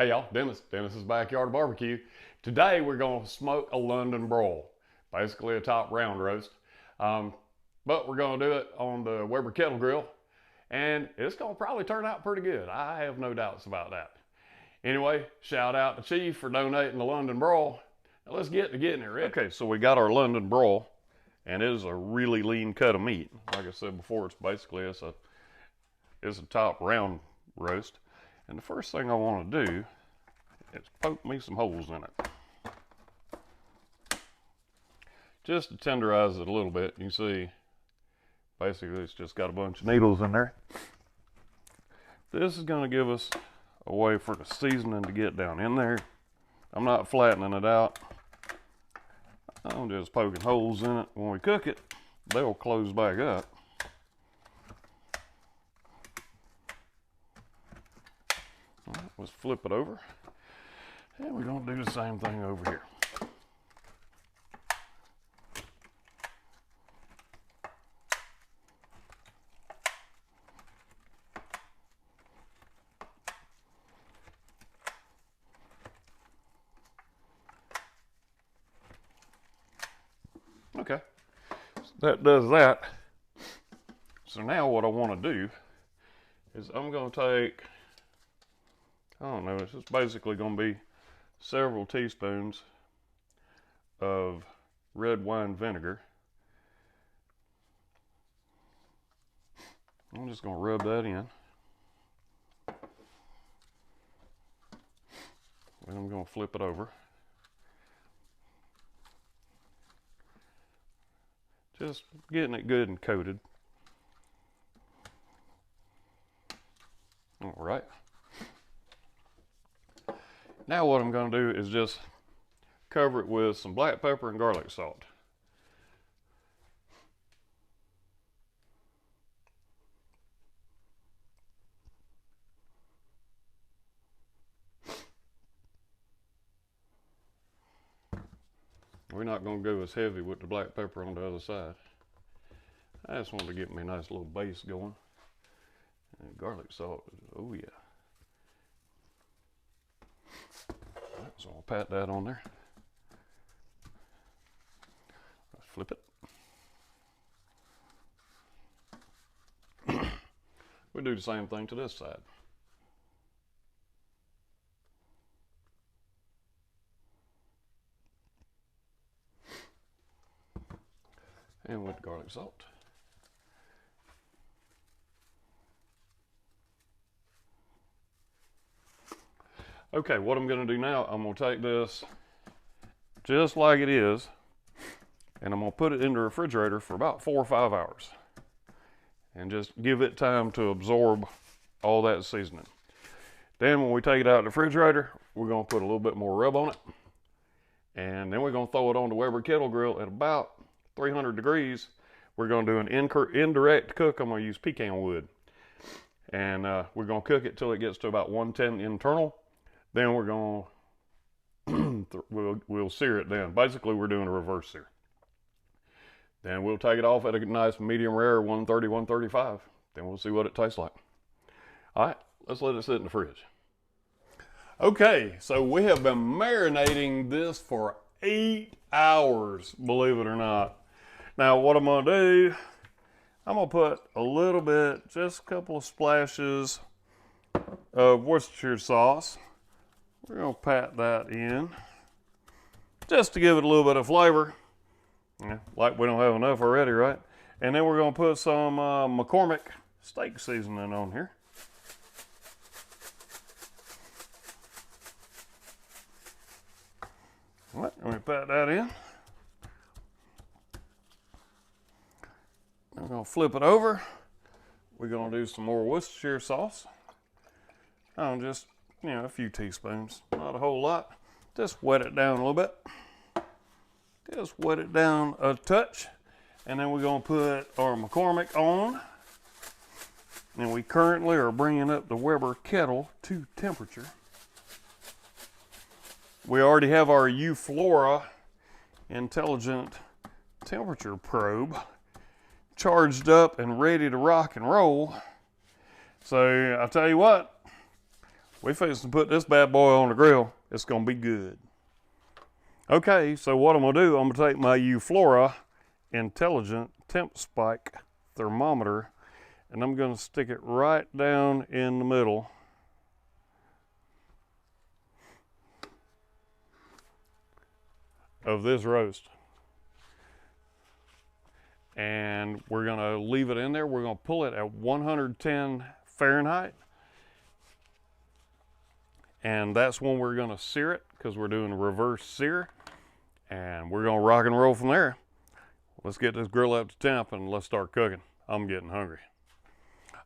Hey y'all, Dennis's Backyard Barbecue. Today we're going to smoke a London broil, basically a top round roast. But we're going to do it on the Weber kettle grill, and it's going to probably turn out pretty good. I have no doubts about that. Anyway, shout out to Chief for donating the London broil. Now let's get to getting it ready. Okay, so we got our London broil, and it is a really lean cut of meat. Like I said before, it's a top round roast. And the first thing I want to do is poke me some holes in it. Just to tenderize it a little bit. You see, basically it's just got a bunch of needles in there. This is going to give us a way for the seasoning to get down in there. I'm not flattening it out. I'm just poking holes in it. When we cook it, they'll close back up. Let's flip it over, and we're going to do the same thing over here. Okay, so that does that. So now what I want to do is I'm going to take, I don't know, it's just basically going to be several teaspoons of red wine vinegar. I'm just going to rub that in. And I'm going to flip it over. Just getting it good and coated. All right. Now what I'm going to do is just cover it with some black pepper and garlic salt. We're not going to go as heavy with the black pepper on the other side. I just wanted to get me a nice little base going. And garlic salt, oh yeah. So I'll pat that on there. Let's flip it. We'll do the same thing to this side. And with garlic salt. Okay, what I'm going to do now, I'm going to take this just like it is, and I'm going to put it in the refrigerator for about 4 or 5 hours. And just give it time to absorb all that seasoning. Then when we take it out of the refrigerator, we're going to put a little bit more rub on it. And then we're going to throw it on the Weber kettle grill at about 300 degrees. We're going to do an indirect cook. I'm going to use pecan wood. And we're going to cook it till it gets to about 110 internal. Then we're going to, we'll sear it then. Basically, we're doing a reverse sear. Then we'll take it off at a nice medium rare 130, 135. Then we'll see what it tastes like. All right, let's let it sit in the fridge. Okay, so we have been marinating this for 8 hours, believe it or not. Now, what I'm going to do, I'm going to put a little bit, just a couple of splashes of Worcestershire sauce. We're going to pat that in just to give it a little bit of flavor. Yeah, like we don't have enough already, right? And then we're going to put some McCormick steak seasoning on here. All right, let me pat that in. I'm going to flip it over. We're going to do some more Worcestershire sauce. Just, a few teaspoons, not a whole lot. Just wet it down a little bit. Just wet it down a touch. And then we're going to put our McCormick on. And we currently are bringing up the Weber kettle to temperature. We already have our Flora intelligent temperature probe charged up and ready to rock and roll. So I'll tell you what, we fixing to put this bad boy on the grill. It's gonna be good. Okay, so what I'm gonna do, I'm gonna take my Euflora Intelligent Temp Spike thermometer, and I'm gonna stick it right down in the middle of this roast. And we're gonna leave it in there. We're gonna pull it at 110 Fahrenheit. And that's when we're gonna sear it, because we're doing a reverse sear. And we're gonna rock and roll from there. Let's get this grill up to temp and let's start cooking. I'm getting hungry.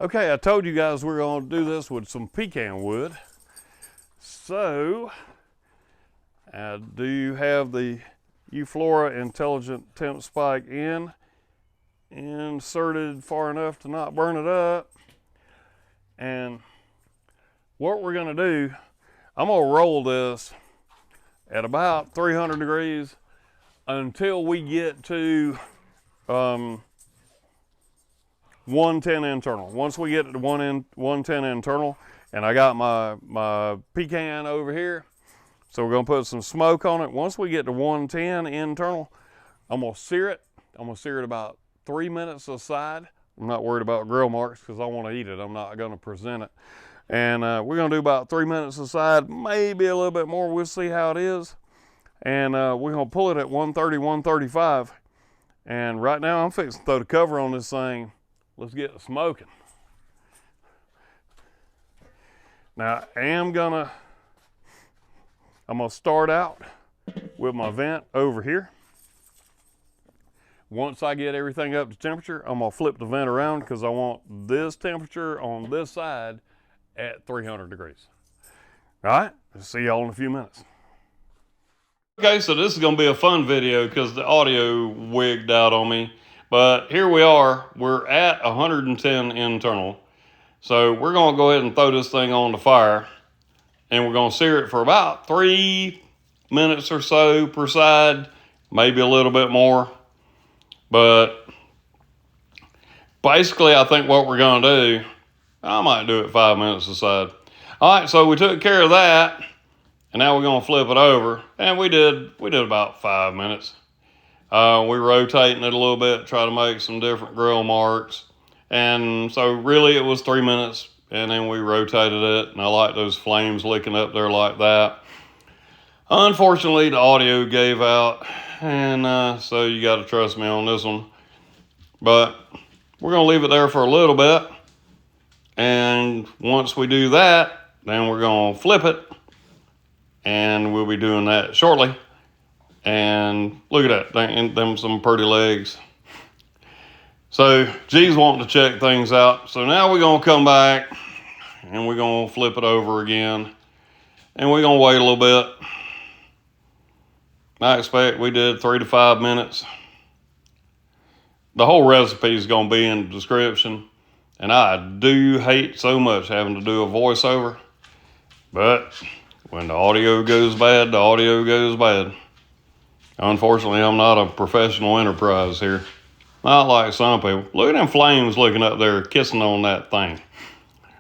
Okay, I told you guys we're gonna do this with some pecan wood. So, I do have the Euflora Intelligent Temp Spike inserted far enough to not burn it up. And what we're gonna do, I'm gonna roll this at about 300 degrees until we get to 110 internal. Once we get to 110 internal, and I got my pecan over here, so we're gonna put some smoke on it. Once we get to 110 internal, I'm gonna sear it. I'm gonna sear it about 3 minutes aside. I'm not worried about grill marks because I want to eat it. I'm not gonna present it. And we're gonna do about 3 minutes aside, maybe a little bit more. We'll see how it is. And we're gonna pull it at 130, 135. And right now I'm fixing to throw the cover on this thing. Let's get it smoking. Now I'm gonna start out with my vent over here. Once I get everything up to temperature, I'm gonna flip the vent around because I want this temperature on this side at 300 degrees. All right, see y'all in a few minutes. Okay, so this is gonna be a fun video because the audio wigged out on me. But here we are, we're at 110 internal. So we're gonna go ahead and throw this thing on the fire, and we're gonna sear it for about 3 minutes or so per side, maybe a little bit more. But basically I think what we're gonna do, I might do it 5 minutes a side. All right, so we took care of that, and now we're gonna flip it over, and we did about 5 minutes. We're rotating it a little bit, try to make some different grill marks. And so really it was 3 minutes, and then we rotated it, and I like those flames licking up there like that. Unfortunately, the audio gave out, and so you gotta trust me on this one. But we're gonna leave it there for a little bit. And once we do that, then we're gonna flip it, and we'll be doing that shortly. And look at that, them some pretty legs. So G's wanting to check things out. So now we're gonna come back and we're gonna flip it over again, and we're gonna wait a little bit. I expect we did 3 to 5 minutes. The whole recipe is gonna be in the description, and I do hate so much having to do a voiceover, but when the audio goes bad, the audio goes bad. Unfortunately, I'm not a professional enterprise here. Not like some people. Look at them flames looking up there, kissing on that thing.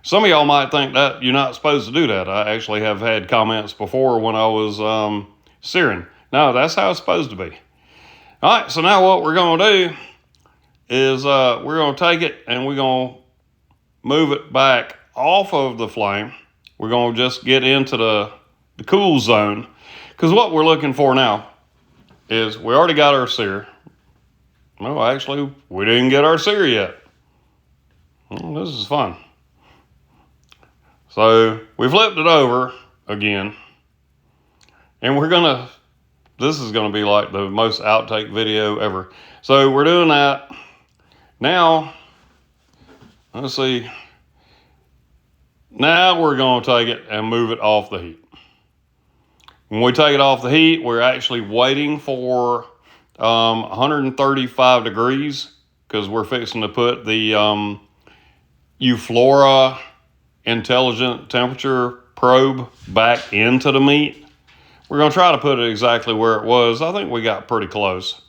Some of y'all might think that you're not supposed to do that. I actually have had comments before when I was searing. No, that's how it's supposed to be. All right, so now what we're gonna do is we're gonna take it and we're gonna move it back off of the flame. We're gonna just get into the cool zone, because what we're looking for now is we already got our sear. No, actually, we didn't get our sear yet. Well, this is fun. So we flipped it over again, and this is gonna be like the most outtake video ever. So we're doing that. Now, let's see. Now we're gonna take it and move it off the heat. When we take it off the heat, we're actually waiting for 135 degrees, because we're fixing to put the Euflora Intelligent Temperature Probe back into the meat. We're gonna try to put it exactly where it was. I think we got pretty close.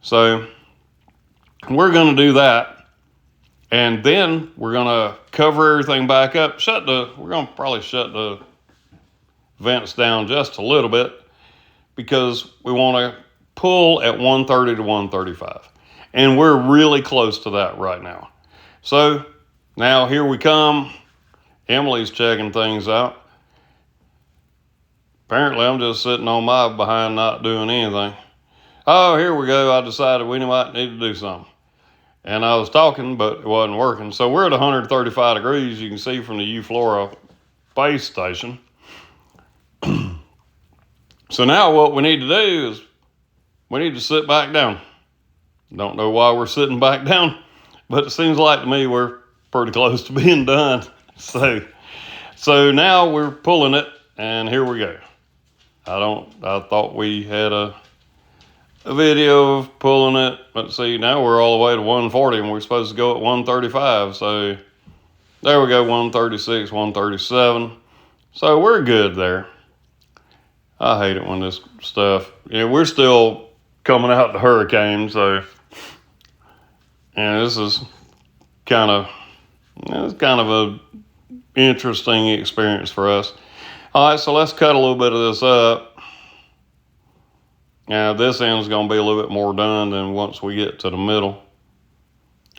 So we're gonna do that. And then we're gonna cover everything back up. We're gonna probably shut the vents down just a little bit because we wanna pull at 130 to 135. And we're really close to that right now. So now here we come. Emily's checking things out. Apparently I'm just sitting on my behind not doing anything. Oh, here we go. I decided we might need to do something. And I was talking, but it wasn't working. So we're at 135 degrees. You can see from the Euflora base station. So now what we need to do is we need to sit back down. Don't know why we're sitting back down, but it seems like to me we're pretty close to being done. So now we're pulling it, and here we go. I thought we had a video of pulling it. Let's see, now we're all the way to 140 and we're supposed to go at 135. So there we go, 136, 137. So we're good there. I hate it when this stuff, we're still coming out the hurricane. So, this is it's kind of a interesting experience for us. All right, so let's cut a little bit of this up. Now this end's gonna be a little bit more done than once we get to the middle.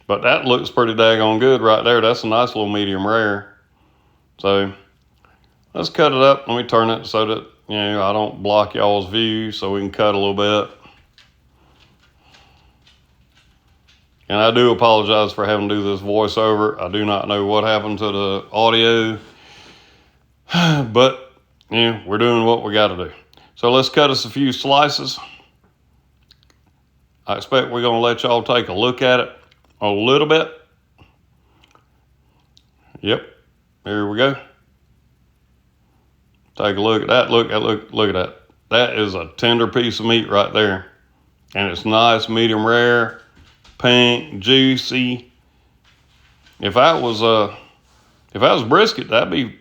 But that looks pretty daggone good right there. That's a nice little medium rare. So let's cut it up. Let me turn it so that, I don't block y'all's view, so we can cut a little bit. And I do apologize for having to do this voiceover. I do not know what happened to the audio, but we're doing what we gotta do. So let's cut us a few slices. I expect we're gonna let y'all take a look at it a little bit. Yep, there we go. Take a look at that, look at that. That is a tender piece of meat right there. And it's nice, medium rare, pink, juicy. If I was brisket, that'd be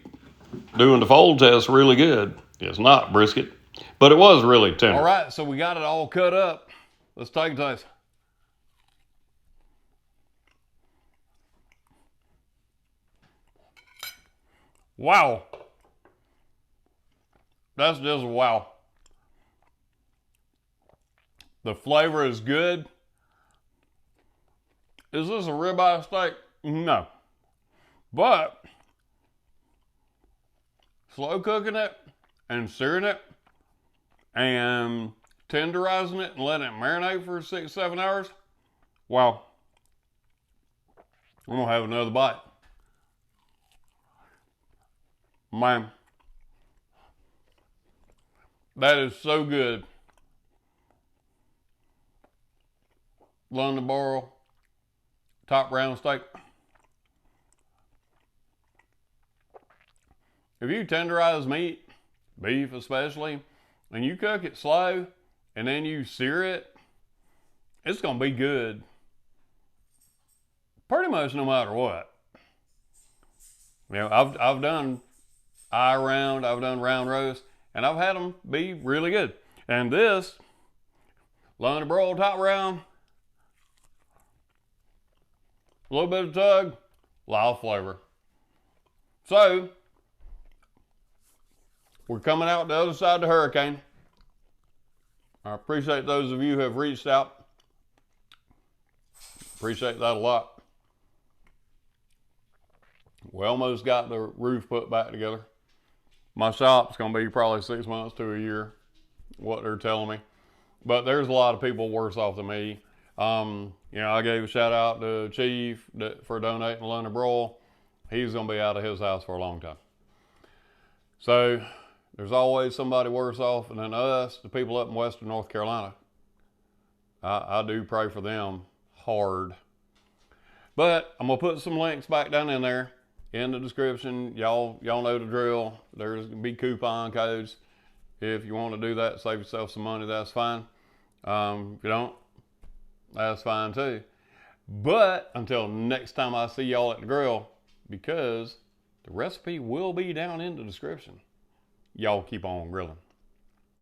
doing the fold test really good. It's not brisket, but it was really tender. All right, so we got it all cut up. Let's take a taste. Wow. That's just wow. The flavor is good. Is this a ribeye steak? No. But slow cooking it and searing it and tenderizing it and letting it marinate for 6-7 hours. Wow. I'm gonna have another bite. Man, that is so good. London broil, top round steak. If you tenderize meat, beef especially, and you cook it slow and then you sear it, it's gonna be good pretty much no matter what. I've done eye round, I've done round roast, and I've had them be really good. And this London broil top round, a little bit of tug, a lot of flavor. So we're coming out the other side of the hurricane. I appreciate those of you who have reached out. Appreciate that a lot. We almost got the roof put back together. My shop's gonna be probably 6 months to a year, what they're telling me. But there's a lot of people worse off than me. I gave a shout out to Chief for donating the London broil. He's gonna be out of his house for a long time. So there's always somebody worse off than us, the people up in Western North Carolina. I do pray for them hard. But I'm gonna put some links back down in there in the description. Y'all know the drill. There's gonna be coupon codes. If you want to do that, save yourself some money, that's fine. If you don't, that's fine too. But until next time I see y'all at the grill, because the recipe will be down in the description, y'all keep on grilling.